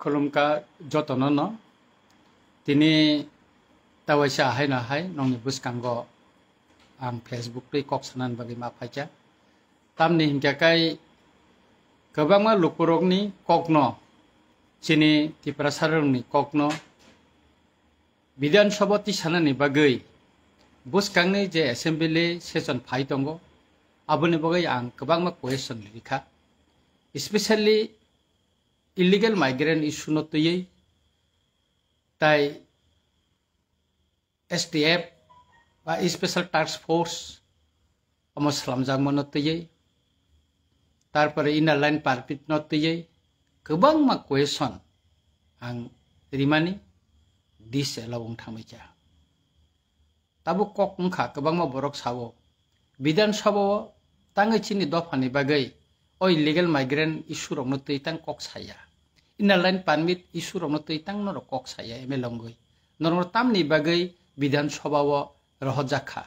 खुलुमका जतन न तिनी तावैसा हायना हाय नंनि बुसकांगो आं फेसबुक पे कक सानान बागै मा फाइचा तामनि हिंकाकाय गोबांमा लुकुरकनि ककनो चिनि तिप्रासारंनि ककनो विधानसभा तिसानानि बागै बुसकांनि जे एसेम्बली सेसन फाइ दंगो आबुनि बागै आं गोबांमा क्वेश्चन लिखा specially illegal migrant issue no tuyei tai STF ba special task force amo salamjang mo no tuyei tarpore inner line permit no tuyei gobang ma question ang rimani disalawong thamaicha tabu kok mkha gobang ma borok sawo bidan sabo tangai chini dofani bagai o illegal migrant issue rok no tuitang kok saya inner line permit issue rok no tuitang no kok saya emelongoi normal tamni bagai bidan sabhawo rohjakha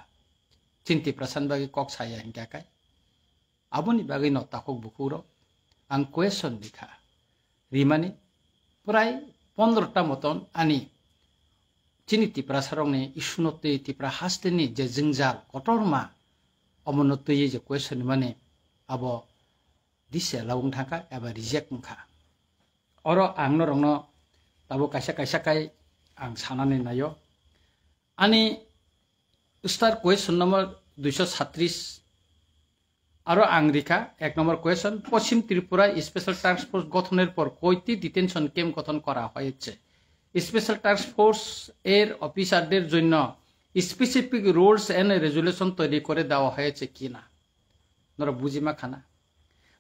chinti prasan bagai kok saya hingkakai aboni bagai no takok bukuro ang question likha rimani prai 15 ta moton ani chini tiprasarong ni issue no tui tipra hasteni je jingjal kotorma omono tui je question mane abo disalawong thangka eba reject mkha oro ang no rongno tabo kaisa kai ang sanani nayo ani star question number 236 aro ang rika ek number question পশ্চিম Tripura special task force গঠনের পর কয়টি detention camp গঠন করা হয়েছে special task force এর অফিসারদের জন্য specific rules and resolution তৈরি করে দেওয়া হয়েছে কিনা নরা বুঝিমা খানা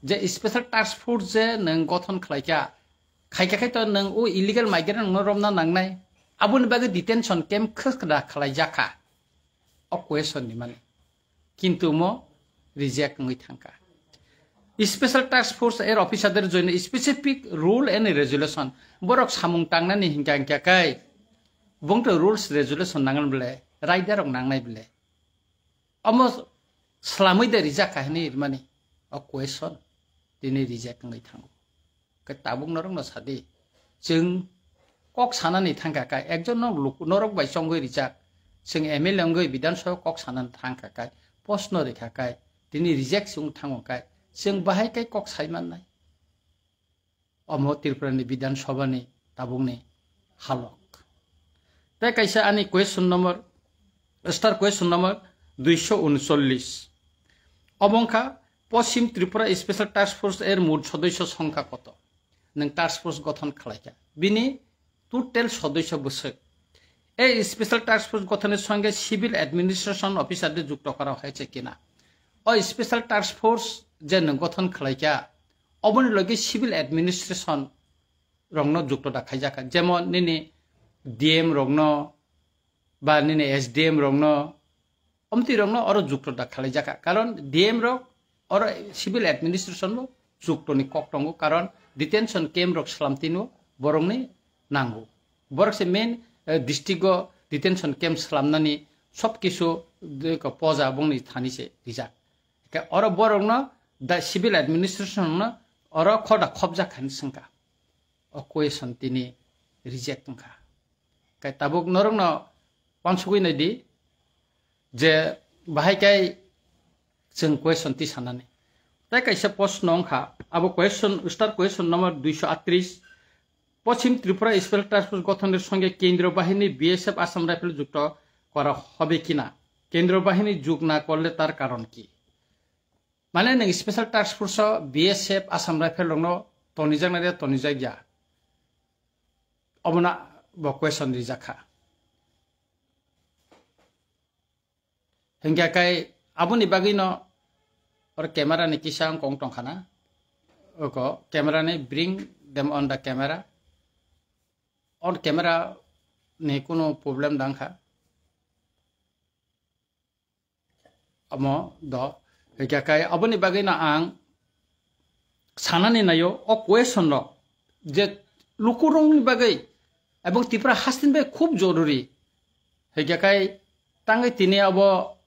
যে স্পেশাল টাস্ক ফোর্স যে নং গঠন খাইকা খাইকাখাই তো নং ও ইলিগাল মাইগ্রেন্ট নরমনা নাংনাই আবুনি বাগে ডিটেনশন ক্যাম্প খসকরা খালাইজাখা অ কোয়েশন नि माने কিন্তু মো রিজেক্ট নই থাঙ্কা স্পেশাল টাস্ক ফোর্স এর অফিসারদের জন্য specific rule and resolution Borok সামুং টাংনানি হিংকাংকাকাই বংটো rules resolution নাংন বলে রাইডারক নাংনাই বলে অমো স্লামই দে রিজাখা नि माने অ কোয়েশন তিনি রিজেক্ট নই থাঙ্গো কে তাবুং নরং না সাদি जों कक सानानि थांकाकाय एकजन नरक बायसंगै रिजाक जों एमएलए अंगै विधानसभा कक सानानि थांकाकाय प्रश्न रेखाकाय दिनै रिजेक्ट जों थांगाकाय जों बाहायकाय कक सायमाननाय अमो त्रिपुरानि विधानसभानि ताबुंनि हालक ताय कायसा आनि question number star question number 239 अबंखा पश्चिम त्रिपुरा स्पेशल टास्क फोर्स एर मोट सदस्य संख्या कत नों टास्क फोर्स गठन खालायका बिनि टोटल सदस्य बसे এই স্পেশাল টাস্ক ফোর্স গঠনের সঙ্গে সিভিল অ্যাডমিনিস্ট্রেশন অফিসারদের যুক্ত করা হয়েছে কিনা ও স্পেশাল টাস্ক ফোর্স যে গঠন খালাইকা অবনি লগে সিভিল অ্যাডমিনিস্ট্রেশন রংন যুক্ত দেখাই যাকা যেমন নিনি ডিএম রংন বা নিনি এসডিএম রংন অমতি রংন আরো যুক্ত দেখাই যাকা কারণ ডিএম রক আর সিভিল অ্যাডমিনিস্ট্রেশন যুক্তনি কক দङ কারণ ডিটেনশন ক্যাম্প রক সালামতিनो বরংনি नांगौ बरकसे मेन डिस्ट्रिक्ट डिटेंशन कैम्प खालामनानै सब किसु पजा बंनि थानिसे रिजा और बरंग द सिविल एडमिनिस्ट्रेशन और खदा खबजा खान संका अ क्वेश्चन तिनी रिजेक्ट खा कै ताबुक नरंग न पांसुगै नदि जे बाहायकाय जों क्वेश्चन ति साननानै ताय कैसे प्रश्न खा अब क्वेश्चन स्टार क्वेश्चन नंबर 238 पश्चिम त्रिपुरा स्पेशल टास्क फोर्स गठনের সঙ্গে কেন্দ্রীয় বাহিনী বিএসএফ আসাম রাইফেল যুক্ত করা হবে কিনা কেন্দ্রীয় বাহিনী যোগ না করলে তার কারণ কি মানে নং special task force BSF Assam rifle রং তনিজাংনারে তনিজাইয়া অবনা ব কোয়েশন রিজাখা হিংগাকাই আবুনি বাগিন और कैमरा ने किसां कong टंखाना ओको कैमरा ने bring them on the camera on camera ne kono problem dangkha amo do hekakai aboni bagai na ang sanani nayo o question ro je lukurong ni bagai ebong tipra hastin be khub joruri hekakai tangai tini abo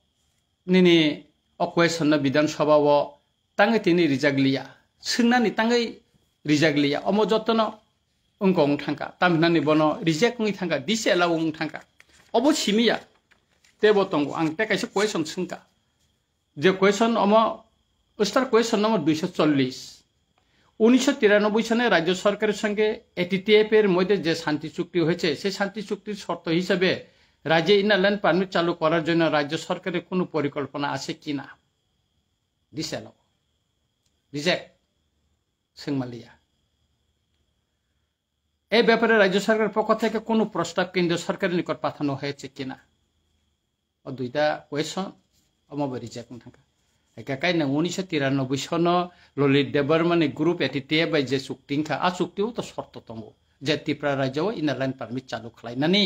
nini o question na bidan sabha o tangai tini rijaglia singnani tangai rijaglia amo jotno ungkong thangka tamnani bono reject ngi thangka disallow ung thangka obo simia tebo tongo ang te kaisa question singka je question omo star question নম্বর 240 1993 সালে রাজ্য সরকারের সঙ্গে ATTF এর মধ্যে যে শান্তি চুক্তি হয়েছে সেই শান্তি চুক্তির শর্ত হিসেবে রাজ্যে ইনার লাইন পারমিট চালু করার জন্য রাজ্য সরকারের কোনো পরিকল্পনা আছে কিনা দিছেলো রিজেক্ট সিংমালিয়া এই ব্যাপারে রাজ্য সরকারের পক্ষ থেকে কোনো প্রস্তাব কেন্দ্রীয় সরকারের নিকট পাঠানো হয়েছে কিনা ও দুইটা কোয়েশন অমবে রিজেক্ট থাকা একাকাই না 1993 সন ললিত দেববর্মনি গ্রুপ এটিটিএফ বাই যে চুক্তিংখা আ চুক্তিও তো শর্ত দङ যে ত্রিপুরা রাজ্যও ইনার লাইন পারমিট চালু খালাইনানি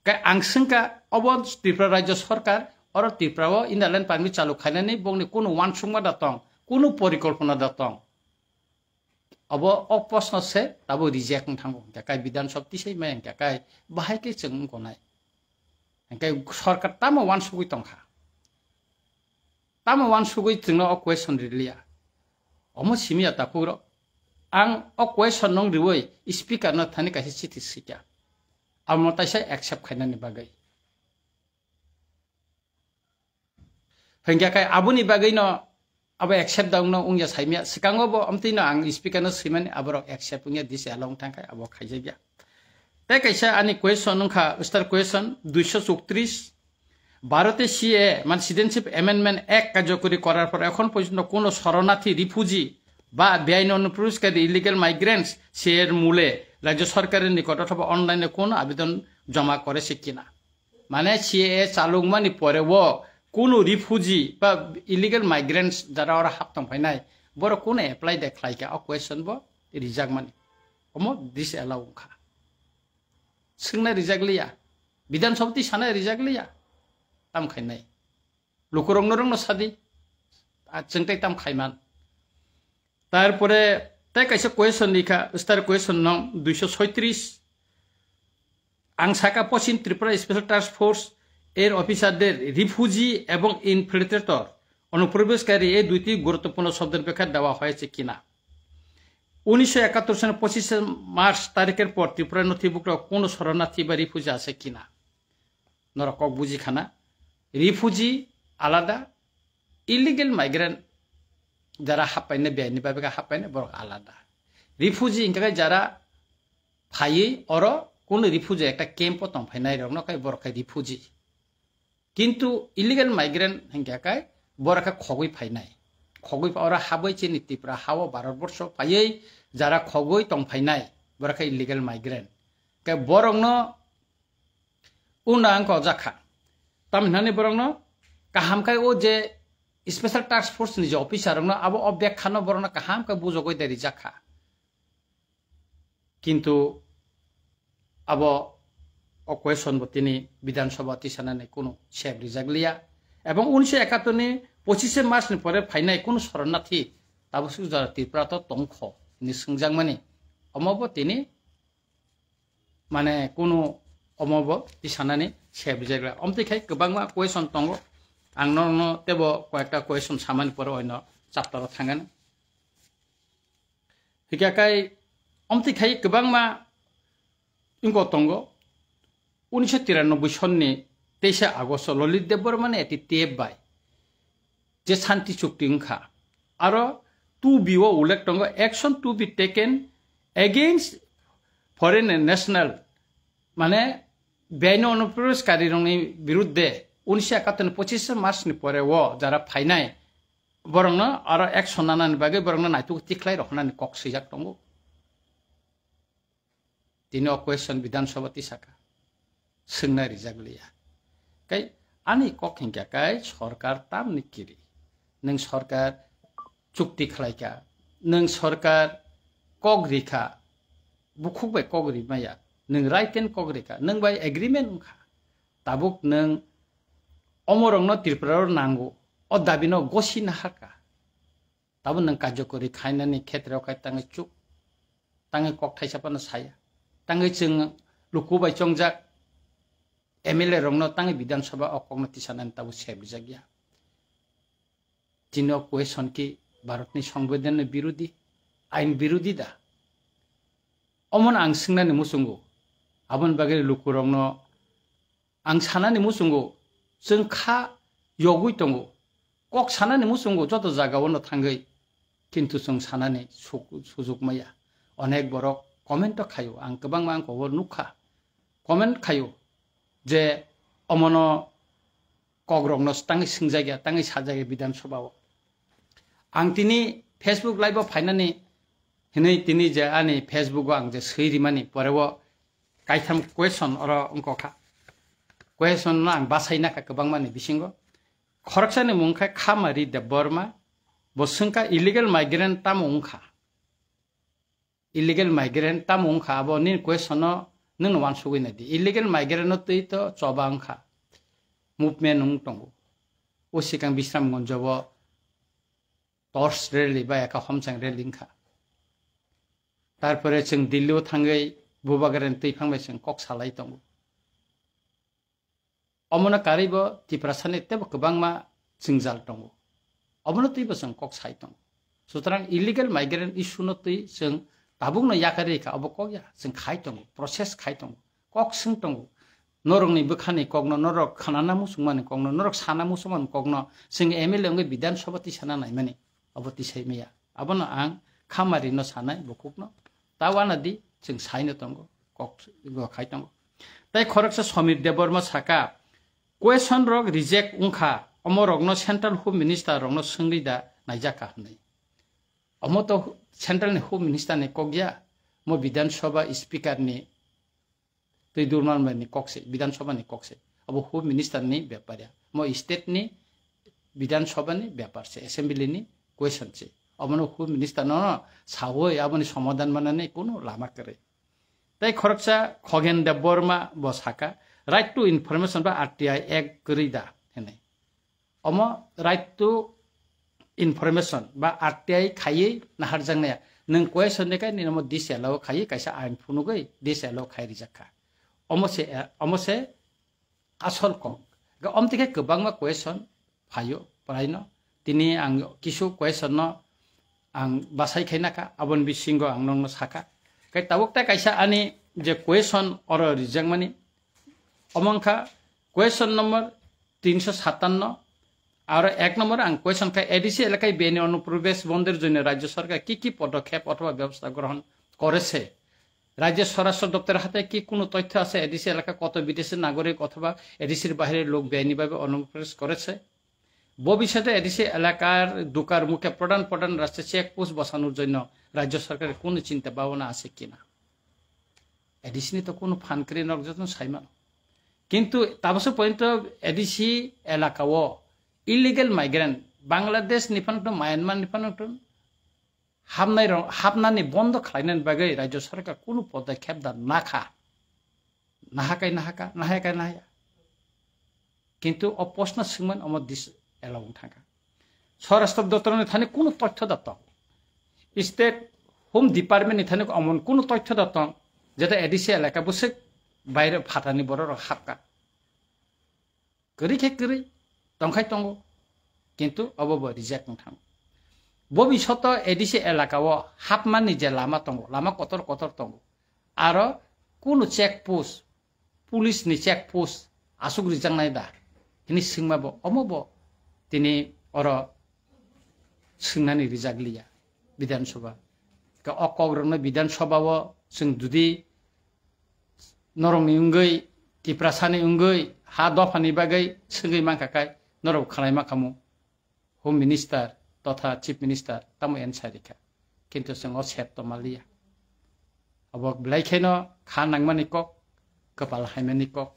কাই आंसिंका अब त्रिपुरा राज्य सरकार और त्रिपुराও ইনার লাইন পারমিট চালু খাইনানি বংনি কোনো ওয়ানসুংমা দাতং কোনো পরিকল্পনা দাতং अब अ प्रश्न से तब रिजेक्ट थांगो काई विधानसभा तिसै मै काई बाहायके जों गनाय काई सरकार तामो वानसुगै तंखा तामो वानसुगै जोंनो अ क्वेश्चन रिलिया अमो सिमिया तापुरो आं अ क्वेश्चन नं रिवै स्पीकर न थानि कासे चिठि सिक्या आमो ताइसा एक्सेप्ट खाइनानि बागै हंग्या काई आबुनि बागै न अब एक्सेप्ट दाउनो उंया साइमिया सिकांगो बो अमतिनो आं स्पीकर न सिमानि आबरो एक्सेप्ट उंया दिसे आलं थांखाय अब खाइजाबिया ते कैसा आनि क्वेश्चन नखा स्टार क्वेश्चन 234 ভারতের সিএ মানে সিটিজেনশিপ অ্যামেন্ডমেন্ট অ্যাক্ট কার্যকরী করার পর এখন পর্যন্ত কোনো শরণার্থী রিফিউজি বা বেআইনি অনুপ্রবেশকারী ইলিগাল মাইগ্রেন্টস এর মূলে রাজ্য সরকারের নিকট অথবা অনলাইনে কোনো আবেদন জমা করেছে কিনা মানে সিএ চালুমানি পরেও কোনো রিফিউজি বা ইলিগাল মাইগ্রেন্টস যারা ওরা হাতম ফাইনাই বড় কোনো এপ্লাই দেখাইকা অ কোয়েশ্চন বো রিজাক মানি অমো দিস এলাউ খা সিংনা রিজাক লিয়া বিধানসভাতি সানা রিজাক লিয়া ताम खाइनाय लुकुरंग नरंग सादि जोंथाय ताम खाइमान तारपरे ताय काइसे क्वेश्चन लिखा स्टार क्वेश्चन नं 236 आं साका पश्चिम त्रिपुरा स्पेशल टास्क फोर्स এর অফিসারদের রিফিউজি এবং ইনফিল্ট্রেটর অনুপ্রবেশকারী এই দুইটি গুরুত্বপূর্ণ শব্দের ব্যাখ্যা দেওয়া হয়েছে কিনা 1971 সালের 25 মার্চ তারিখের পর ত্রিপুরা নথিভুক্ত কোন শরণার্থী বা রিফিউজি আছে কিনা নরকক বুঝিখানা রিফিউজি আলাদা ইলিগাল মাইগ্রেন্ট যারা হাপাইনে বেআইনি ভাবে হাপাইনে বড় আলাদা রিফিউজি ইনকা যারা ফাইয়ে অর কোন রিফিউজি একটা ক্যাম্প তং ফাইনাই রং কাই বড় রিফিউজি কিন্তু ইলিগাল মাইগ্রেন্ট হিংকাকাই বড় খগই ফাইনাই খগই ওরা হাবই চিনি ত্রিপুরা হাও ভারতবর্ষ ফাইয়ে যারা খগই তং ফাইনাই বড় ইলিগাল মাইগ্রেন্ট কে বরং उना अंक जाखा तमिलनाडु बरंनो काहाम काय ओ जे स्पेशल टास्क फोर्स नि जे ऑफिसर न अब अब्याक खानो बरंनो काहाम का बुझगै देरि जाखा किंतु अब अ क्वेश्चन बतिनि विधानसभा तिसानानै कोनो सेब रिजागलिया एवं 1971 नि 25 मार्च नि परे फाइनाय कोनो शरणार्थी ताबसु जारा त्रिपुरा त तंख नि संजांगमानि अमबो तिनि माने कोनो अमबो तिसानानै सेब रिजागला अमतिखाय गोबांमा क्वेश्चन दङ आं न तेबो कयेकटा क्वेश्चन सामानि पर अন্য चैप्टार थांगोन हिगाखाय अमतिखाय गोबांमा इंगो दङ 1993 सननि 23 आगस्ट ललित देबबर्मन एटिटिएफ बाय जे शांति चुक्ति ओंखा आरो 2B उल्लेख दङ action to be taken against foreign national माने बेआइनि अनुप्रवेशकारीनि बिरुद्धे 1971 25 मार्च नि परे वो जरा फाइनाय बरंनो आरो एक्शन नानानि बागै बरंनो नायतु तिख्लाय रखनानि कक सैजाक दङ दिनो क्वेश्चन विधानसभा तिसाका सोंना रिजागलिया काई आनि कक हिंकाकाय सरकार ताम निकिरि नों सरकार चुक्ति खालायका नों सरकार कगरिखा बुखुबाय कगरि माया नों राइट एंड कगरिखा नों बाय एग्रीमेंट खा ताबुक नों अमरंनो त्रिपुरा नांगौ अ दाबिनो गसिना हाका ताबु नों कार्यकरि खायनानि क्षेत्राव खाय ताङै चुक ताङै कक थाइसापानो साया ताङै जों लुकुबाय चंजाक एमएलए रंनो ताङै विधानसभा अकंनो तिसानानि ताबु सेबजा गया जिनो क्वेश्चन की भारतनि संविधान विरोधी आईन विरोधी दा अमन आं सोंनानै मुसुंगो आबन बागै लुकुरंनो आं सानानै मुसुंगो जों खा यगुइ दंगो कक सानानै मुसुंगो जत जागावनो थांगै किन्तु जों सानानै सुजुग माया अनेक बरक कमेन्ट खायो आं गोबां मा आंखौ नुखा कमेन्ट खायो जे अमनो कग्रंनो ताङै सोंजायगा ताङै साजायगा बिधान सभाव आं तिनि फेसबुक लाइभ फाइनानै हिनै तिनि जे आनि फेसबुक आं जे सैरिमानि परेव काइथाम क्वेश्चन अर अंकखा क्वेश्चन आं बासायनाखा गोबां मानि बिसिंगो खरकसानि मुंखा खामारि देबबर्मा बसंका इलीगल माइग्रेंट ताम उंखा इलीगल माइग्रेंट ताम उंखा अब नि क्वेश्चन नों वान सुगैना दि इलीगल माइग्रेंट तै तो चबा उंखा मुभमेंट उं तंगो उसिकां बिश्रामगंजब टर्च रेली बा एका हमसां रेलिंखा तारपरे जों दिल्लीयाव थाङै बुबागारेन तैफांबाय जों कक सालाय दंगो अमनो कारिबो तिप्रासानि तेबो गोबां मा जों जाल दंगो अमनो तैबो जों कक साइ दंगो सुतरां इलीगल माइग्रेंट इशू न तै जों ताबुंनो याकारिखा अब कक या जों खाइ दंगो प्रोसेस खाइ दंगो कक सों दंगो नरंनि बखानि कगनो नरक खानाना मुसुमानि कगनो नरक साना मुसुमान कगनो जों एमएलए अंगे विधान सभाति साना नायमानि अबति सैमैया अबनो आं खामारि न सानाय बकुकनो तावानादि जों साइनो दंगो कक खाइ दंगो ताइ खरकसा समीर देबबर्मा साका क्वेश्चन रक रिजेक्ट उंखा अमरकनो सेंट्रल होम मिनिस्टर रकनो सोंरिदा नायजाका हनै अमो तो सेंट्रल होम मिनिस्टर ने कगया मो विधान सभा स्पीकर नि तै दुरमान कक्से विधान सभा नि कक्से अब होम मिनिस्टर नि व्यापारिया मो स्टेट नि विधान सभा नि व्यापार से असेंबली नि क्वेश्चन से अमनो होम मिनिस्टर न सावै आबनि समाधान मानने कोनो लामा करे ताइ खरकसा खगेन देबबर्मा बसाका राइट टू इनफरमेशन बा आरटीआई एक्ट करिदा हेनै अमो राइट टू इनफरमेशन बा आरटीआई खायै नाहार जांनाया नों क्वेश्चन नेकाय निनमो दिसेलाव खायै कायसा आइन फुनुगै दिसेलाव खायरि जाखा अमसे आसल कम अमतिके गोबां मा क्वेश्चन फायो प्रायनो तिनि आं किसु क्वेश्चन न आं बासाय खायनाका आबन बिसिंगो आं नंनो साका कै तावकता कायसा आनि जे क्वेश्चन और रिजेक्ट मानि अमंखा क्वेश्चन नंबर 357 और 1 नंबर आं क्वेश्चन का एडिसी एलाकाय बेनि अनुप्रवेश बंधेर जन्य राज्य सरकार की पदक्षेप अथवा व्यवस्था ग्रहण करेছে राज्य स्वराष्ट्र दप्तर हाते की कोनो तथ्य আছে एडिसी एलाका कत विदेशी नागरिक अथवा एडिसिर बाहिरे लोक बेआইনিভাবে অনুপ্রবেশ করেছে ভবিষ্যতে এডিসি এলাকার দুকার মুখে প্রধান প্রধান রাস্তায় চেকপোস্ট বসানোর জন্য রাজ্য সরকারের কোনো চিন্তা ভাবনা আছে কিনা এডিসি তো কোনো ফান করে নকজন সাইমান কিন্তু তাবসে পর্যন্ত এডিসি এলাকাও इलीगल माइग्रेंट बांग्लादेश निफानट म्यांमार निफानट हाबनानै बन्द खालायनायनि बागै राज्य सरकार कोनो पदक्षेप दा नाहाया किन्तु अप्रश्न सोंमोन अमर दिस एलाव थांगा स्वराष्ट्र दप्तरनि थाने कोनो तथ्य दत्त स्टेट होम डिपार्टमेंटनि थाने अमन कोनो तथ्य दत्त जेता एडिसि एलाका बसे बाहिर फाटानि बर हाबका करी तंखाय तंगो किन्तु अब रिजेक्ट थांग भविष्यत एडिसि एलाकाव हाबमानि जे लामा तंगो लामा कतर तंगो आरो कोनो चेक पोस्ट पुलिस नि चेक पोस्ट आसुग रिजांनाय दा हिनि सिंमाबो अमबो तिनि अर सिंनानि रिजागलिया विधानसभा का अकग्रन विधानसभाव जों जुदि नरंनि उंगै तिप्रासानि उंगै हा दफानि बागै सोंगै मांखाखाय नरौ खानाय माखामु होम मिनिस्टर तथा चीफ मिनिस्टर तम एनसारिखा किन्तु जों सेट तो मालिया अब ब्लाइखेनो खा नांमानि कक कपाल हायमानि कक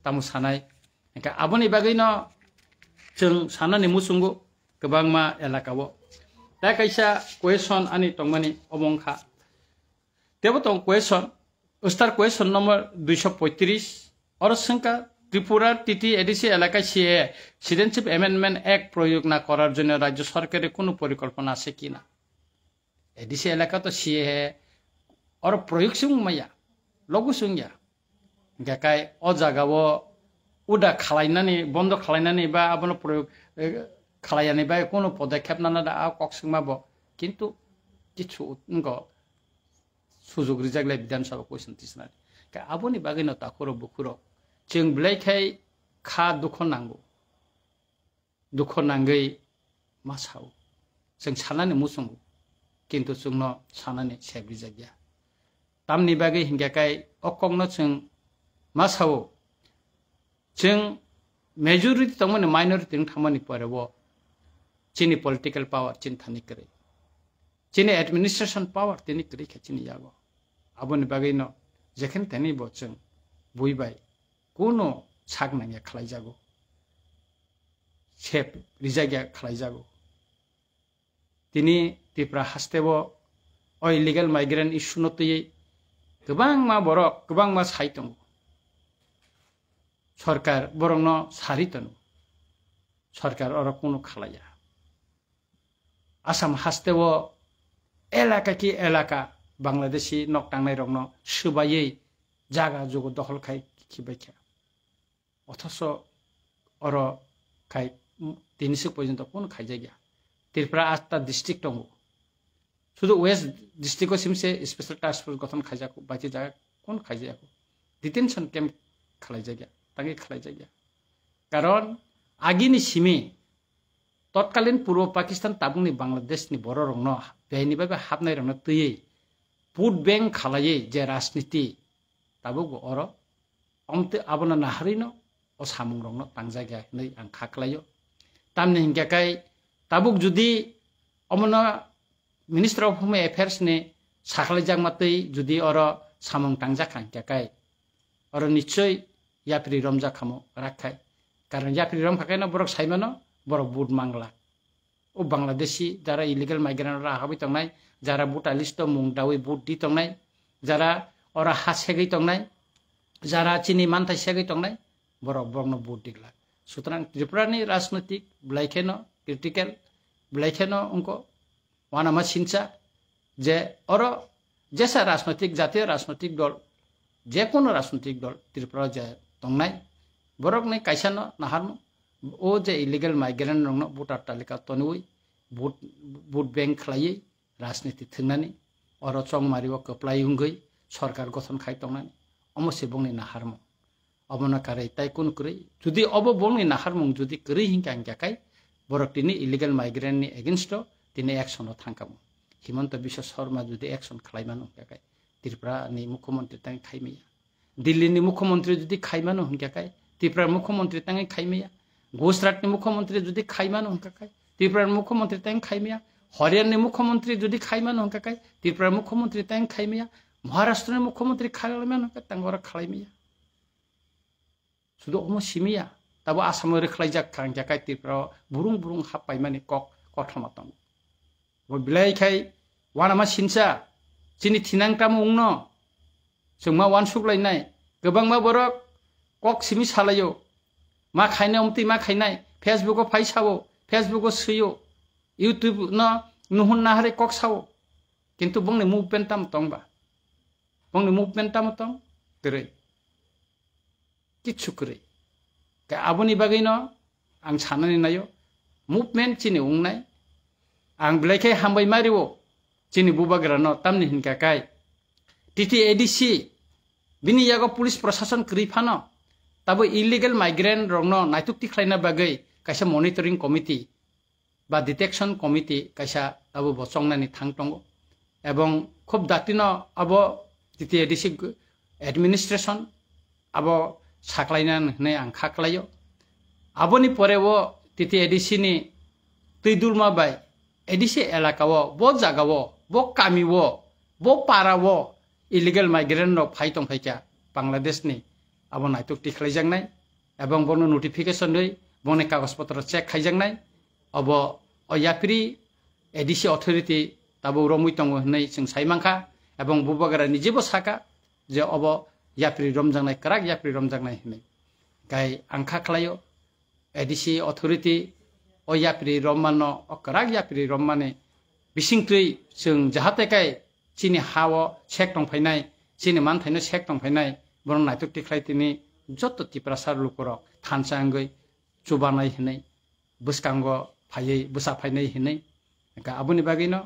तामु सानाय एका आबनि बागैनो जों सानानि मुसुंगु गोबां मा एलाकाव दा कैसा क्वेश्चन आनि तंमानि अबंखा देबो तं क्वेश्चन स्टार क्वेश्चन नंबर 235 और संका त्रिपुरा टीटी एडिसि एलाका सीए सिटीजनशिप एमेंडमेंट एक्ट प्रयोग ना करार जन्य राज्य सरकारेर कोनो परिकल्पना आछे किना एडिसि एलाका तो सीए और प्रयोग सुं माया लगु सुंया गाकाय अ जागाव उदा खालायनानै बन्द खालायनानै बा आबनो प्रयोग खालायनानै बा कोनो पदक्षेप नाना दा कक सुंमाबो किन्तु किछु sujuk rijaglai Bidhan Sabha question tisnari ka aboni bagino takuro bukuro jeng belaikai kha dukho nangai masau jeng sanani musungu kintu jungno sanani sebri jagya tamni bagai hinggakai okongno jeng masau jeng majority tongmani minority thamani porebo chini political power chin thani kare chini administration power tini kare chini yago aboni bagino jekhen tani bo jeng buibai kono saknangya khlai jago sep rijagya khlai jago tini Tripura hastebo o illegal migrant issue no tui gobang ma borok gobang ma saitong sarkar borong no sariton sarkar oro kono khlaya Assam hastebo elaka ki elaka Bangladeshi nok tangnai rok no subayei jaga jogo dokhol khai khibaikha othoso oro khai tinisuk porjonto kono khaijagya Tripura 8টা district tongo শুধু west district সিমসে special task force গঠন খাইজাকো বাকি জায়গা কোন খাইজাকো detention camp খালাই জায়গা তাকে খালাই জায়গা কারণ আগিনি সিমে তৎকালীন পূর্ব পাকিস্তান তাবুনি বাংলাদেশনি বড় রং বেআইনি ভাবে হাবনাই রং তুই ভোট ব্যাংক খালাইয়ে যে রাজনীতি তাবুক অর অমতে আবনা নাহারিনো ও সামুং রং তাং জায়গা नै আं খাখলাইयो তামনি হিংগাকাই তাবুক যদি অমনা Minister of Home Affairs ne sakhlai jangmatei judi oro samung tangjak kai oro nichoi yapri romja khamo rakhai karon yapri rom khakai na borok saimano borok bud mangla o Bangladeshi jara illegal migrant ra habi tongnai jara buta list mung dawi bud di tongnai jara ora ha segei tongnai jara chini mantai segei tongnai borok borno bud digla sutrang Tripura ni rajnitik blaikeno critical blaikeno ungko वानामा सिंचा जे अरो जैसा राजनीतिक जातीय राजनीतिक दल जे कोनो राजनीतिक दल त्रिपुरा जे तंगनाय बरक नै काइसानो नाहारनो ओ जे illegal migrant रंगनो voter तालिका तनुई भोट बैंक खलायै राजनीति थंनानै अरो चंग मारिव कप्लाई हुंगै सरकार गठन खाइ तंगनानै अमसे बंनि नाहारमो अबना कारै ताइ कुन कुरै जुदि अब बंनि नाहारमो जुदि करै हिंका हिंकाकाय बरक तिनि इलीगल माइग्रेंट नि एगेंस्ट তিনি একশনও থাঙ্কামো হিমন্ত বিশ্ব শর্মা যদি একশন খাইমানো হনকাকাই ত্রিপুরানি মুখ্যমন্ত্রী তাই খাইমেয়া দিল্লিনি মুখ্যমন্ত্রী যদি খাইমানো হনকাকাই ত্রিপুরার মুখ্যমন্ত্রী তাই খাইমেয়া গুজরাটনি মুখ্যমন্ত্রী যদি খাইমানো হনকাকাই ত্রিপুরার মুখ্যমন্ত্রী তাই খাইমেয়া হরিয়ানানি মুখ্যমন্ত্রী যদি খাইমানো হনকাকাই ত্রিপুরার মুখ্যমন্ত্রী তাই খাইমেয়া মহারাষ্ট্রের মুখ্যমন্ত্রী খাইমানো হনকাকাই তাই ওরা খাইমেয়া শুধু অম সিমিয়া তাবো আসামের খাইজাক খাইজাকাই ত্রিপুরা বুরুং বুরুং হাপাইমানি কক কঠমাতং Bilai kai wana ma sinsa chini thinang tamu ungno sungma wan suklai nai gobang ma borok kok simi salayo ma khaina umti ma khainai Facebook o phai sawo Facebook o suyo YouTube no nuhun na hare kok sawo kintu bongni movement tam tongba bongni movement tam tong tere kichu kure ka aboni bagino ang sanani nayo movement chini ungnai ang belaikai hambai mariwo chini bubagrano tamni hinkakai TTADC bini yago police proshashan krifano tabo illegal migrant rongno naitukti khlaina bagai kaisa monitoring committee ba detection committee kaisa tabo bosongnani thangtongo ebong khub datino abo TTADC administration abo saklainan hne ang khaklayo aboni porewo TTADC ni tuidulma bai ADC এলাকাও ব জাগাও ব কামিও ব পারাও illegal migrant rock ফাইতং ফাইকা বাংলাদেশনি আবো নাইতুক টিখলাইজাংনাই এবং বনো notification দই বনে কাগজপত্র চেক খাইজাংনাই অব অয়াপ্রি এডিসি অথরিটি তাবো রমুইতং হनै जों সাইমাংখা এবং বুবাগারা নিজেবো সাকা যে অব ইয়াপ্রি রমজাংনাই করাক ইয়াপ্রি রমজাংনাই হनै গাই আংখা খলাयो ADC authority o yapri romano o karak yapri romane bisingtui जों जाहाते kai chini hawo chek tong phainai chini man thaino chek tong phainai borong naituk tiklai tini jotto tiprasar lukorok thansangoi chubanai hinai buskango phaiei busa phainai hinai ka abuni bagino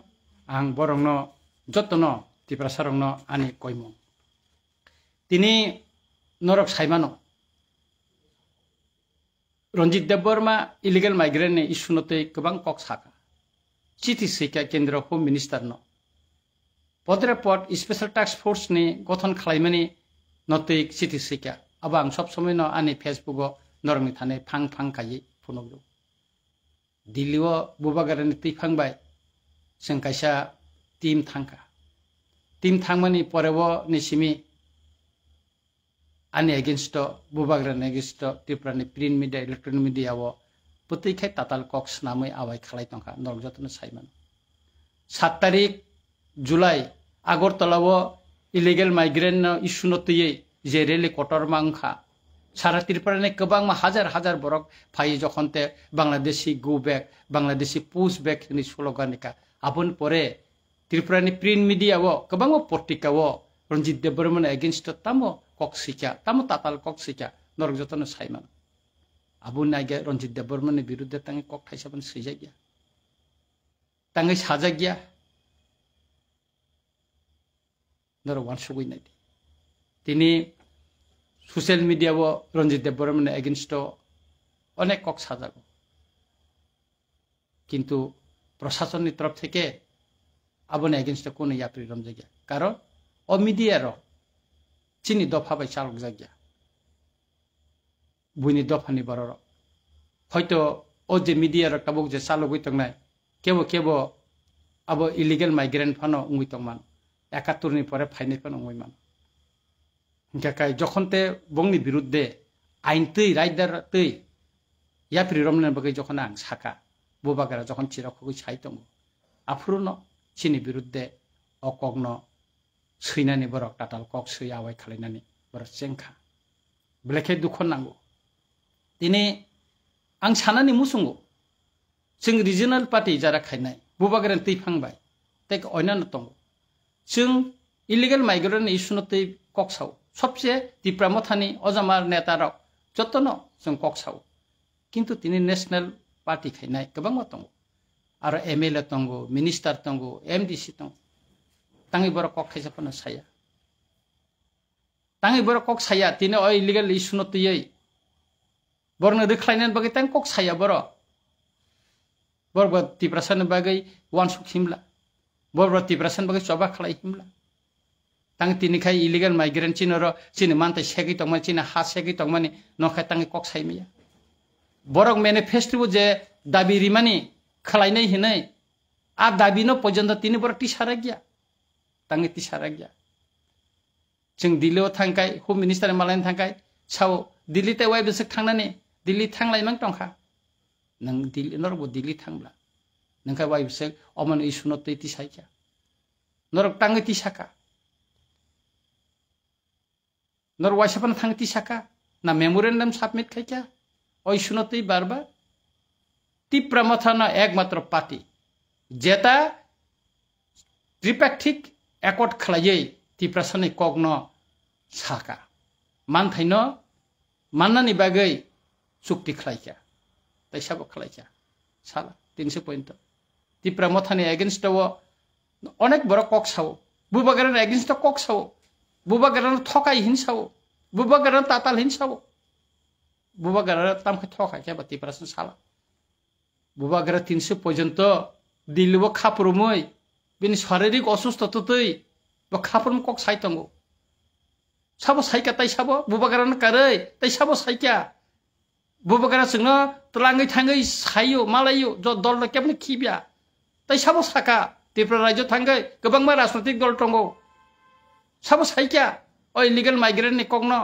ang borongno jottono tiprasarongno ani koimong tini norok saimano Ranjit Deborma illegal migrant ne isunote kebang kok saka Chithi Sika Kendra Home Minister no Podrapot Special Task Force ni gothon khlaimani notik Chithi Sika abang sob somoy no ani Facebook o norongni thane phang kai phunogro Delhi o bubagarani tui phangbai जों कायसा team थांमानि परेबो निसिमी आनि against बुबाग्रान against त्रिपुरानि print media electronic media वो पुतैखाय ताताल कक्स नामै आवाय खालाय तंखा नरजतन साइमन 7 तारिख जुलाई आगरतलावो इलीगल माइग्रेंट इशुनो तुयै जे रेली कटरमांखा सारा त्रिपुरानि गोबां हाजार बरक फाय जखनते बांलादेशी गो बैक बांलादेशी पुश बैक नि स्लोगानिका Apun pore Tripurani print media wo kabang portika wo Ranjit Deborman against tamo koksika tamo tatal koksika norjotono saiman abun nage Ranjit Deborman birudde tangi kok thaisaban sijagya tangi sajagya nor wansugui nai tini social media wo Ranjit Deborman against onek kok sajago কিন্তু প্রশাসনের তরফ থেকে আবনে against কোন ইয়াত্রী রম জায়গা কারণ ও মিডিয়ার চিনি দফা বাই চালক জায়গা বুইনি দফানি বড় হয়তো ও যে মিডিয়ার কাবক যে চালক হইতং নাই কেব আবো ইলিগেল মাইগ্রেন্ট ফানো উইতং মান 71 নি পরে ফাইনে ফানো উইমান কাকাই যখনতে বংনি বিরুদ্ধে আইন তৈ রাইদার তৈ ইয়াত্রী রমনের বগে যখন আং সাকা बुबागारा जखन चिराखौ साइतंग आफुरनो चिनि बिरुद्धे अकग्न सैनानि बरक टाटाल कक सै आवाय खालायनानि बरक जेंखा ब्लेखे दुख नांगौ दिनै आं सानानि मुसुंगौ जों रिजनल पार्टी जारा खायनाय बुबागारा तैफांबाय तेक अयनानो दङ जों इलिगेल माइग्रेन्ट इशुनो तै कक्साव सबसे त्रिपुरा मथानि अजामार नेतारक जतनो जों कक्साव किन्तु तिनि नेशनल पार्टी खायनाय गोबां दंगौ आरो एमएलए दंगौ मिनिस्टार दंगौ एमडीसी दंगौ तांगै बर कक खायसाफोरनो साया तांगै बर कक साया तिने अ इलिगेल इशुनो तयै बरनो रख्लायनानै बागै तां कक साया बर तिप्रासन बागै वानसुक हिमला बर तिप्रासन बागै चबा खालाय हिमला तां तिनिखाय इलिगेल माइग्रेन्ट चिनरो चिनि मानते सेगै तंमान चिनि हा सेगै तंमानि नखाय तांगै कक सायमिया Borok manifesto je dabi rimani khalai hinai a dabi no pojanta tini borok tisara gya tangi tisara gya जों दिल्लीयाव थांगाय होम मिनिस्टार मालायन थांगाय साव दिल्ली ते वाय बेसक थांनानै दिल्ली थांलाय मान टंखा नों दिल्ली नरबो दिल्ली थांब्ला नोंखा वाय बेसक अमन इशुनो तै तिसायया नरक तांगै तिसाका नर वायसापन थांगै तिसाका ना मेमोरेंडम सबमिट खायका ওই শুনতেই বারবার ত্রিপুরা মথানা একমাত্র পার্টি যেটা ত্রিপাক্ষিক একট খালাयै ত্রিপুরাসানি কগ্ন সাকা মানথাইন মাননানি বাগै চুক্তি খালাयका তাইসাबो খালাयका साला 300 पॉइंट ত্রিপুরা মথানি एगेंस्टआव अनेक बड़ कक साव बुबागारान एगेंस्ट कक साव बुबागारान थकाय हिनसाव बुबागारान ताताल हिनसाव बुबागारा तामखै थकाय के बाति प्रश्न साला बुबागारा 300 पर्यन्त दिल्लीआव खापुरुमै बिनि शारीरिक असुस्थता तै बा खापुरुम कक साइतंगौ साबो साइका ताइ साबो बुबागारान कारै ताइ साबो साइका बुबागारा जोंनो तलाङै थाङै सायो मालायो ज दल केबनि खिबिया ताइ साबो साका त्रिपुरा राज्य थाङै गोबांमा राजनैतिक दल दंगौ साबो साइका ओ इलिगेल माइग्रेन्ट नि कगनो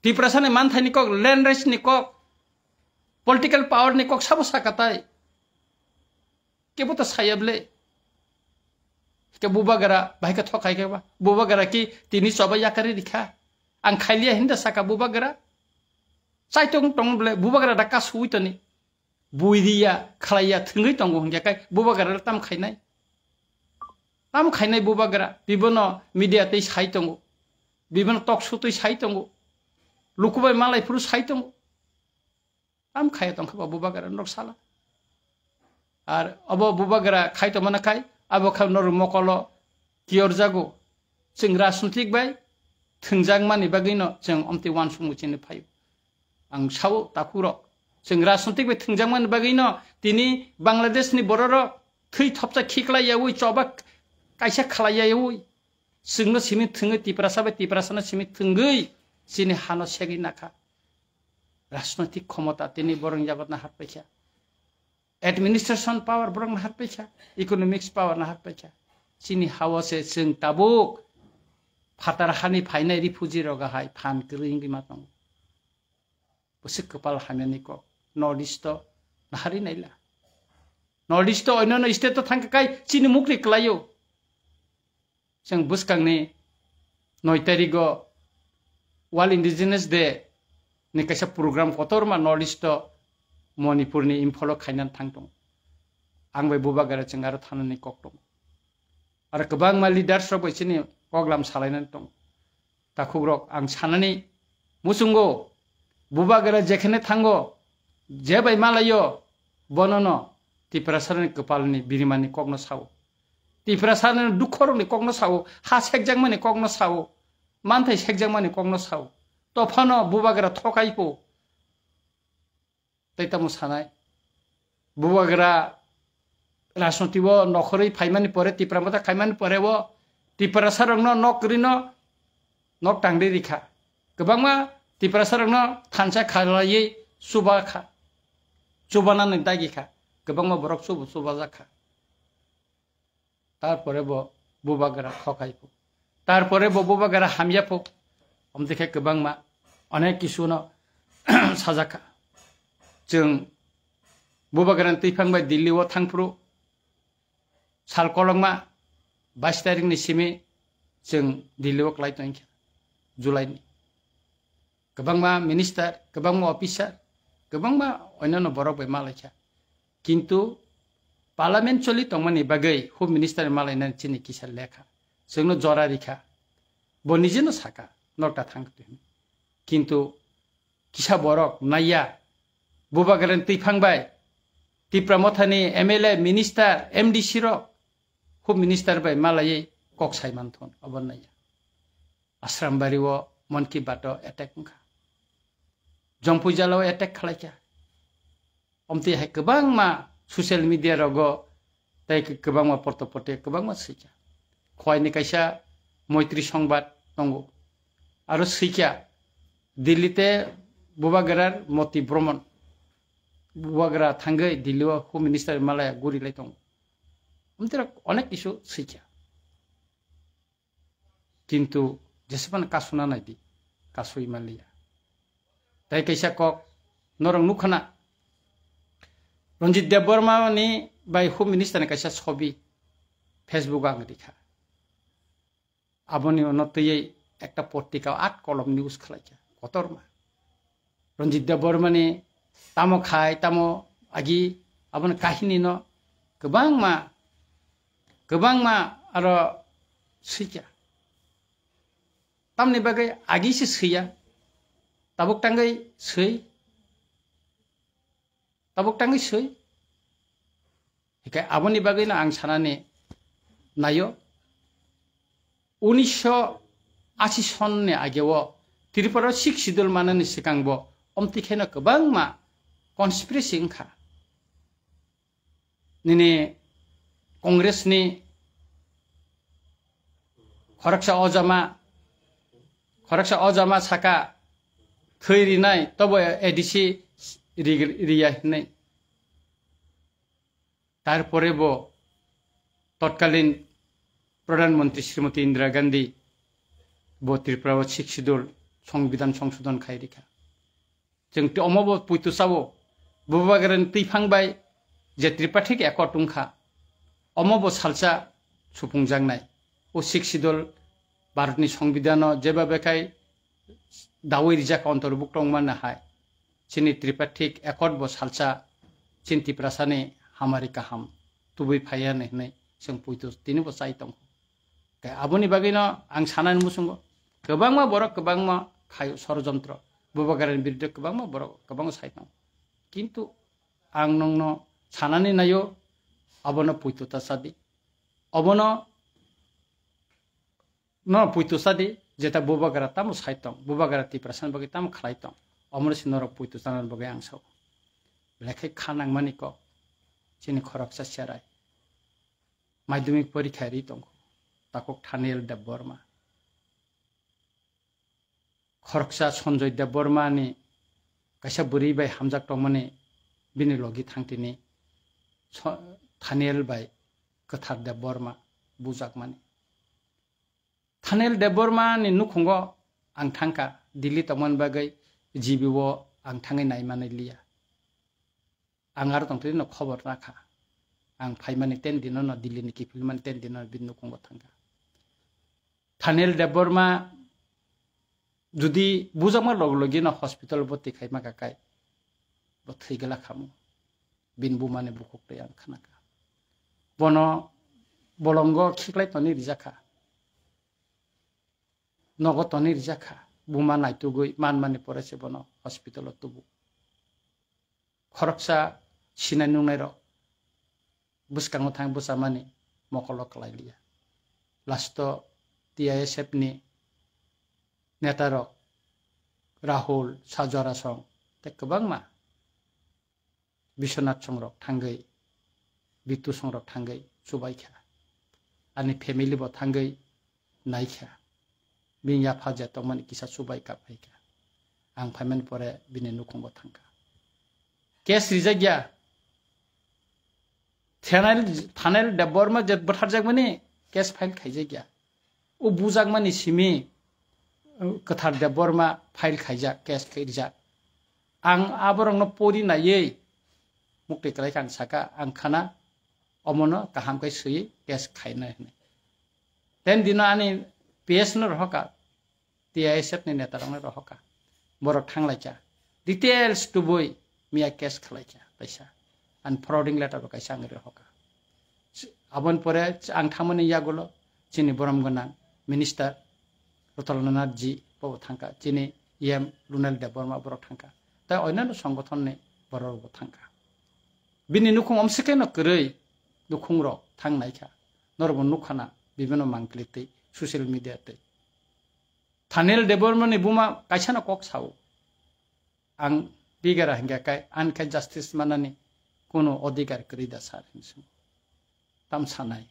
त्रिपुरासानि मानथायनि कक लैंड राइट्स नि कक पॉलिटिकल पावर नि कक साबो साकाताय केबो त सायाबले के बुबागारा भाइका थकाय के बा बुबागारा कि तिनि सबै याकारि रिखा आं खाइलिया हिन्दा साका बुबागारा साइतों टंगले बुबागारा दा कासुइतनि बुइरिया खालाया थंगै दंगौ हंगाय बुबागारा ताम खायनाय बुबागारा बिबनो मीडिया तै साइतंगौ बिबनो टक शो तै साइतंगौ लुकुबाय मालायफोर साइतंगौ ताम खाया दंखा बुबागारा नक साला आर अब बुबागारा खायतो माना खाय abo kham nor mokolo kior jago जों राजनैतिक बाय थोंजां मानि बागैनो जों अमति वान समुचिनो फायो आं सावो ताकुरो जों राजनैतिक बाय थोंजां मानि बागैनो दिनै बांलादेशनि बरर थै थपसा खिखलायावै चबा कायसा खालायावै जोंनो सिमि थोङो तिप्रासा बाय तिप्रासानो सिमि थोंगै जिनि हानो सेगै नाखा राजनैतिक क्षमता दिनै बरं जागतना हातपायसा एडमिनिस्ट्रेशन पावर बरं हातपायसा इकोनॉमिक्स पावर ना हातपायसा जिनि हावसे जों ताबुक फातार हानि फायनाय रिफुजी रगाहाय फान गृहिंगि मातं बसि कपाल हामेनि को नॉर्थ ईस्ट नाहारि नायला नॉर्थ ईस्ट अन्य स्टेट तो थांकाय चिनि मुक्रि क्लायो जों बुसकांनि 9 तारिखो वर्ल्ड इंडिजिनस डे नि कायसा प्रोग्राम कतरमा नॉर्थ ईस्ट मणिपुरनि इम्फलो खायनान थांदों आं बे बुबागारा जों आरो थानानै कक दं आरो गोबां मा लिडार्स रब बिसोरनि प्रग्राम सालायनानै दं दाखुग्रक आं साननानै मुसुंगो बुबागारा जेखेने थांगो जेबाय मालायो बननो तिप्रासारनि कपालनि बिरिमानि कगनो सावो तिप्रासारनि दुखरनि कगनो सावो हा सेकजांमानि कगनो सावो मानथाय सेकजांमानि कगनो सावो तफानो बुबागारा थकायपो तैतामु सानाय बुबागारा राजनैतिक नखरै फाइमानि परे तिप्रामता खाइमानि परे वो तिप्रासारनो नकरिनो नक टांदे रिखा गोबांमा तिप्रासारनो थानसा खालायै सुबाखा सुबानानै दागिखा गोबांमा बरक सुबा जाखा तारपरे बो बुबागारा थकायपो तारपरे बो बुबागारा हामियापो हमदेखे गोबांमा अनेक किसुनो साजाखा जों बुबागारानि तैफांबाय दिल्लीआव थांफ्रु सालकलंमा 22 तारिखनि सिमे जों दिल्लीआव क्लाइटन जुलाइनि गोबांमा मिनिस्टार गोबांमा अफिसार गोबांमा अन्यान्य बरक बाय मालायखा किन्तु पार्लियामेन्ट चलि तंमानि बागै होम मिनिस्टार मालायनानै चिनि किसा लेखा जोंनो जरा रिखा बनिजेनो साका नटा थांखो किन्तु किसा बरक नाया बुबागारानि तैफांबाय तिप्रामथानि एमएलए मिनिस्टार एमडीसी रो होम मिनिस्टार बाय मालायै कक साइमानथन अबनाया आश्रामबारिओ मन की बात एटेक खा जंपुजालाव एटेक खालायखा अमति हाय गोबां मा ससियेल मिडिया रगो ताइ गोबां मा पटपटे गोबां मा सैखा खयनि कायसा मैत्री संबाद दंगो आरो सैखा दिल्लीते बुबागारार मति भ्रमण बुबागारा थांगै दिल्लीआव होम मिनिस्टार मालाया गुरिलाय दं हमतेरा अनेक किसु सैखा किन्तु जेसेबां कासुना नायदि कासुइ मालिया ताइ कैसा कक नरं नुखाना रंजित देबबर्मानि बाय होम मिनिस्टारनि कैसा छबि फेसबुक आं दिखा आबनि उन्नतयै एकटा पत्रिका 8 कलम निउज खालायखा कतरमा रंजित देबबर्मानि तामो खाय तामो आगि आबन काहिनी न गोबां मा आरो सैखा तामनि बागै आगिसो सैया ताबुक टांगै सै हिकाय आबनि बागैनो आं सानाने नायो 1980 सननि आगेव त्रिपुरायाव सिख सिदुल माननि सिगांबो अमतिखेनो गोबां मा कन्सपिरेसि ओंखा निने कंग्रेसनि खरकसा अजामा साका थैरिनाय तब एडिसि रिया हिनाय तारपरे बो तत्कालीन प्रधानमंत्री श्रीमती इंदिरा गांधी बो त्रिपुरा सिख सिदुल संविधान संशोधन खायरिखा जों अमबो पुइतुसावो बुबागारानि तैफांबाय जे त्रिपाठिक एकट उंखा अमबो सालसा सुफुंजांनाय ओ सिख सिदुल भारतनि संविधान जेबा बेखाय दावै रिजाखा अंतर्भुक्त माननो हाय चिनि त्रिपाठिक एकट बो सालसा चिन त्रिपुरासानि हामारि काहाम तुबै फायानो होननाय जों पुइतुस दिनबो चाइ दं आबनि बागैनो आं सानानै मुसुंगो गोबांमा बरक गोबांमा खायो षड़यंत्र बुबागारानि बिरुद्धे गोबांमा बरक गोबां चाइ दं किन्तु आं नंनो सानानै नायो आबनो पुइतुता सादि অবনো no puitu sadi jeta bubagara tamu saitong bubagara ti prasan bagi tamu khlaitong omro sinoro puitu sanan bagi angso lekhe khanang mani ko chini khoraksa serai madhyamik porikha ri tong takok thanel dev borma khoraksa sonjoy dev borma ni kaisa buri bai hamjak tongmani bini logi thangtini thanel bai kathar dev borma bujak mani Thanel Deborma ni nukhungo ang thangka Delhi tamon bagai jibiwo ang thangai naimane liya angar tongtri no khobor rakha ang phaimani 10 din no Delhi ni kifilman 10 din no bin nukhungo thangka Thanel Deborma judi bujama loglogi no hospital boti khaima kakai bo thigala khamu bin bumane bukok te ang khanaka bono bolongo khiklai toni rijaka Nogotoni rijaka buma naitugui manmani porese bono hospital tubu khoroksa sinai nungnai ro buskango thang busamani mokolo klailia lasto TISF ni netaro Rahul Sajwara song te kobangma Bishwanath songrok thangai Bitu songrok thangai subaikha ani family bo thangai naikha Binya faja tongmani kisa subai kapaika ang payment pore bini nukhungo thangka kes rijagya thanel deborma jet batharjak mani kes file khaijagya u bujak mani simi kathar deborma file khaijak kes khaijak ang aborongno pori nayei mukti kalai kan saka ang khana omono kaham kai sui kes khaina hne ten dino ani PS no rohka TISF ni netarang rohka borok thanglaicha details to boy mia case khlaicha paisa and forwarding letter ba kaisa ngri rohka abon pore ang thamani yagulo chini boram gana minister Rotolnath ji bo thangka chini EM Lunal Deborma borok thangka ta oinano সংগঠন ne borok bo thangka bini nukhung omsike no krei nukhung ro thangnaikha norbo nukhana bibino mangkliti social media te Thanel Deborma ni buma kaisa na kok sau ang bigara hingga kai anka justice manani kono odhikar krida sar hinsu tam sanai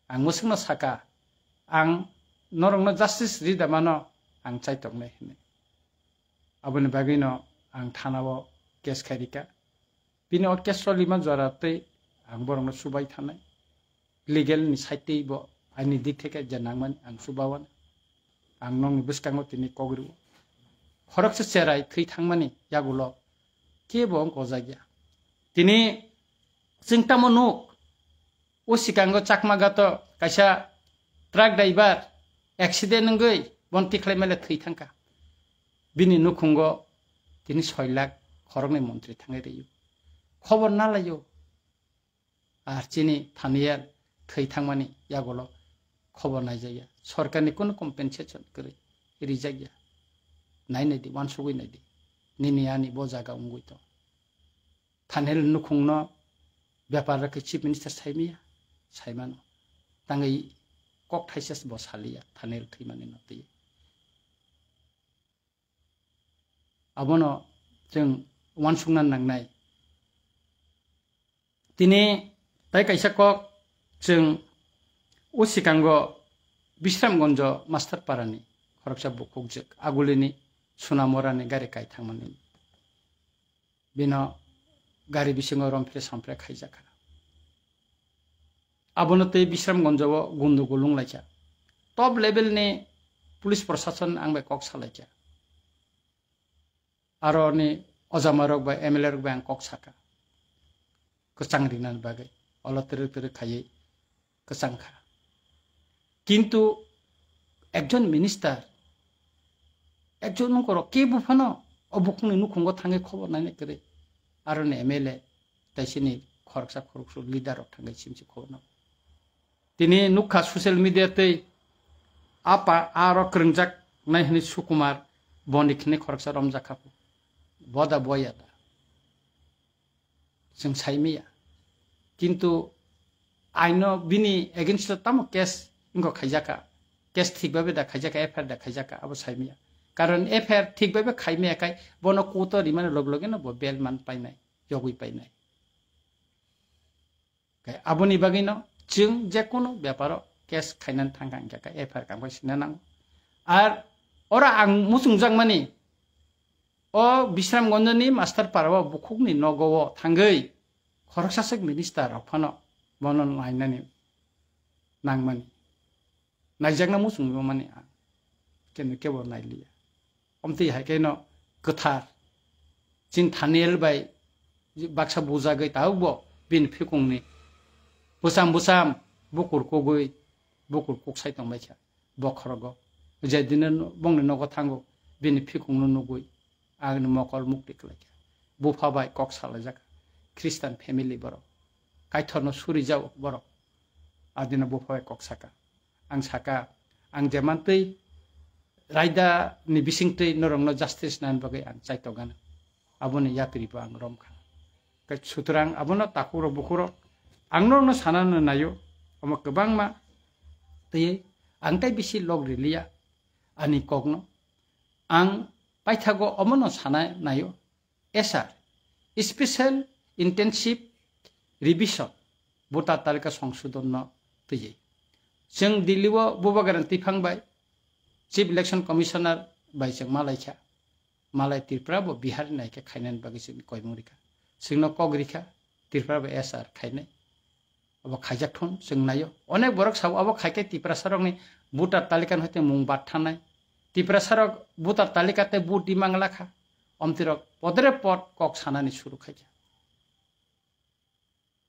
ang musingno saka ang norongno justice rida mano ang chaitok ne hine aboni bagino ang thanao case kharika bini orchestra lima jorate ang borongno subai thanai legal ni saitei bo ani dik theke janangman ang subawan ang nong buskango tini kogru khorokse serai thei thangmani yagulo kebo ang kozagya tini singtamo nuk o sikango chakmagato kaisa truck driver accident ngoi bonti khlaimale thei thangka bini nukhungo tini 6 lakh khorokni mantri thangai reyu khobor na layo ar chini thaniyar thei thangmani yagulo খবর নাই যাইয়া সরকারনি কোন compensation করে রিজাইয়া নাই নাই the one সুগই নাই দি নিনি আনি ব জায়গা উঙ্গুই তো থানেল নুখুংন ব্যাপার রাখে চিফ মিনিস্টার সাইমিয়া সাইমানো তাঙ্গাই কক থাইসেস ব সালিয়া থানেল থৈমানি নতি আবনো जों ওয়ান সুংনান নাংনাই তিনি তাই কাইসা কক जों Usikango Bishramgonjo Master Parani Khoroksa Bukukjek Agulini Sunamorani Gari Kai Thangmani Bino Gari Bisingo Rompre Sampre Khaijaka Abonote Bishramgonjo Gundu Gulung Lacha Top level ni Police Prosason Angbe Kok Salacha Aro ni Ozamarok by MLR Bank Kok Saka Kesangrinan Bagai Olotere Khaye Kesangka কিন্তু একজন minister একজন নকর কে বুফানো অবুকনি নুখুঙ্গ থাঙ্গে খবর নাই করে আর নে MLA তাইসিনি খরকসা খরকসু leader থাঙ্গে সিমসি খবর না তিনি নুখা সোশ্যাল মিডিয়াতে আপা আর ক্রংজাক নাইহনি সুকুমার বনিখনি খরকসা রমজাখাপু বদা বয়াদা जों साइमिया किन्तु aino bini against tamo case ingo khaijaka case thik babe da khaijaka FIR da khaijaka abo saimia karon FIR thik babe khaimia kai bono kuto rimane logloge na bo bel man painai jogui painai kai aboni bagino jing je kono byaparo case khainan thangkang jaka FIR kambai sinanang ar ora ang musungjang mani o Bisram Gonjani master parwa bukukni nogowo thangai khoroksasek minister aphano bonon lainani nangmani naijagna musung mani kenu kebo nailiya omti haikeno gothar jin thanel bai baksa bujagai taubo bin phikungni busam bukur kogoi bukur koksai tongbaisa bokhrogo jedine bongni nogo thango bin phikungno nugoi agni mokol mukti klaka bufabai kok salajak Christian family boro kaithorno suri jaw boro adina bufabai kok saka ang jamantei raida ni bisingtei norongno justice nan bagai ang chaitogana aboni yapiri ba ang romkha kai sutrang abono takuro bukuro angnorno sanano nayo omo kebangma tei angtai bisi log rilia ani kogno ang paithago omono sana nayo SR special intensive revision voter talika songshodonno tei जों दिल्लीआव बबा guarantee फांबाय chief election commissioner बाय जों मालायखा मालाय त्रिपुरा बो Bihar Nike खायनान बागै जों कयमुरिखा जोंनो कगरिखा त्रिपुरा बो SR खायनाय अब खायजाकथन जों नायो अनेक बरक साव अब खायके त्रिपुरा सरकनि भोटार तालिकान हते मुं बाद थानाय त्रिपुरा सरक भोटार तालिकाते भोट दिमांगलाखा अमतिरक पदरे पद कक सानानि सुरु खायजा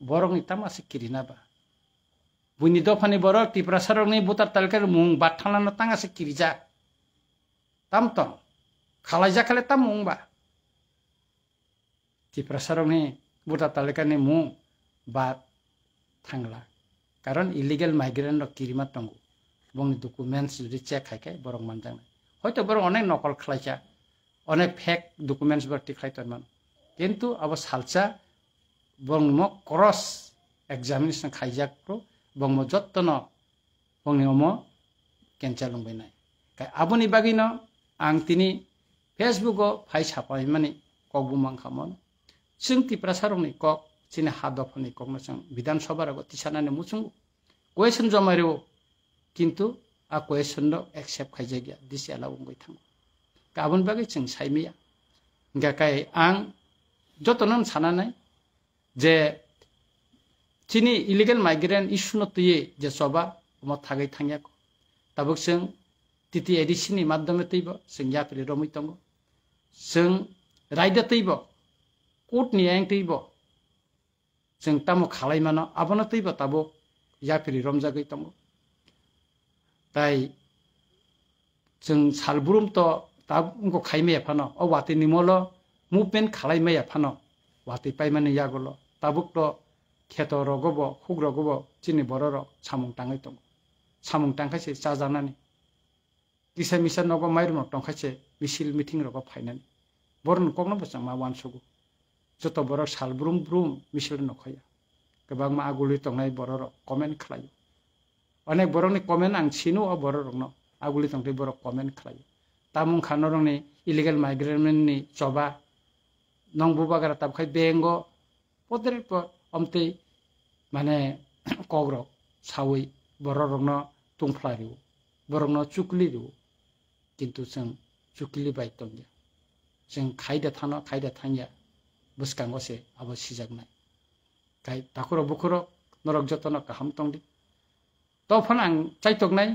बरकनि तामासे किरिनाबा बुनि दफानि बर त्रिपुरा सरकनि भोटार तालिकार मुं बाद थानानो तांगासे किरिजा तामतन खालायजा खाले ताम मुंबा त्रिपुरा सरकनि भोटार तालिकारनि मुं बाद थांला कारण इलिगेल माइग्रेंट रो किरिमा तंगु बंनि डकुमेंट्स जुदि चेक खायके बरक मानजांनाय हयतो बर अनेक नकल खालायजा अनेक फेक डकुमेंट्स बर टिखायतमान किन्तु अब सालचा बंगमो क्रॉस एग्जामिनेशन खायजाकरो बंगमो जत्तनो बंगनिमो कैंसल लंबायनाय काय आबोनि बागिनो आं तिनि फेसबुकआव फाइ छापायमानि ककबुमां खामोन जों त्रिपुरा सरकनि कक चिनि हादफनि ककनो जों विधान सभाराव तिसानानै मुसुं क्वेश्चन जमारो किन्तु आ क्वेश्चन नो एक्सेप्ट खायजा गया दिस एलाउ बुंबाय थां गाबोन बागै जों सायमिया गाकाय आं जतनन सानानै जे चिनि इलिगेल माइग्रेंट इशू न तुये जे सभा म थागै थांया ताबक जों तिति एडिसिनि माध्यमे तैबो जों याफिरि रमै दङ जों रायदा तैबो कोर्ट नि आयं तैबो जों तामो खालायमानो आबनो तैबो ताबो याफिरि रमजागै दङ ताइ जों सालबुरुम त ताबको खायमे फानो अ वाति निमलो मुभमेन्ट खालायमे फानो वाति पाइमाने यागलो ताबुक त खेत रगबो हुग रगबो चिनि बरर सामुं टाङै दङ सामुं टांखायसे जाजानानै दिसा मिसा नगो माइरनो टंखायसे मिसिल मिटिं रगो फाइनानै बरन कगनो बसां मा वानसुगु जत बर सालब्रुम ब्रुम मिसिल नखया गोबां मा आगुलि टंनाय बरर कमेन्ट खालायो अनेक बरनि कमेन्ट आं सिनु अ बररनो आगुलि टंथै बर कमेन्ट खालायो तामुं खानरंनि इलिगेल माइग्रेन्टनि जबा नंबुबागारा ताबखाय बेंगो पदरे प अमते माने कग्र सावै बररनो तुंफ्लारिउ बररनो चुकलिरिउ किन्तु जों चुकलि बाय दंया जों खायदा थांया बुसकांगसे आबो सिजागनाय गाय ताखुरो बुखुरो नरक जतन गाहाम तंदि तफन आं चाइतकनाय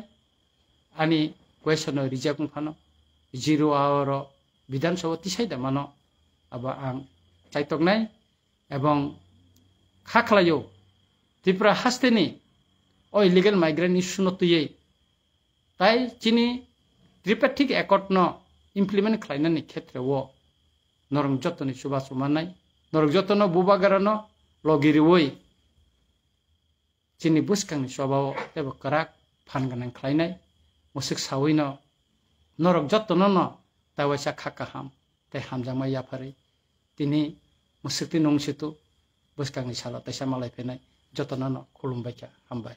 आनि क्वेश्चन रिजेक्ट फानो 0 आवर विधानसभा तिसायदा मानो अब आं चाइतकनाय एवं खाखलायो त्रिपुरा हास्तेनि ओ इलिगेल माइग्रेंट इशू नतुयै ताइ चिनि त्रिपाठिक एकर्ड न इमप्लिमेंट खालायनायनि क्षेत्रआव नरक जतननि सुबा सुमानाय नरक जतन बुबागारनो लगिरिवै चिनि बुसकांनि सभाव एबा कराक फानगोनां खालायनाय मुसुक सावैनो नरक जतननो तावैसा खाकाहाम ताइ हामजामा याफारै तिनि मुसुकति नंसितु बुसकांनि साला ताइसा मालाय फैनाय जतनानो खुलुमबाय हामबाय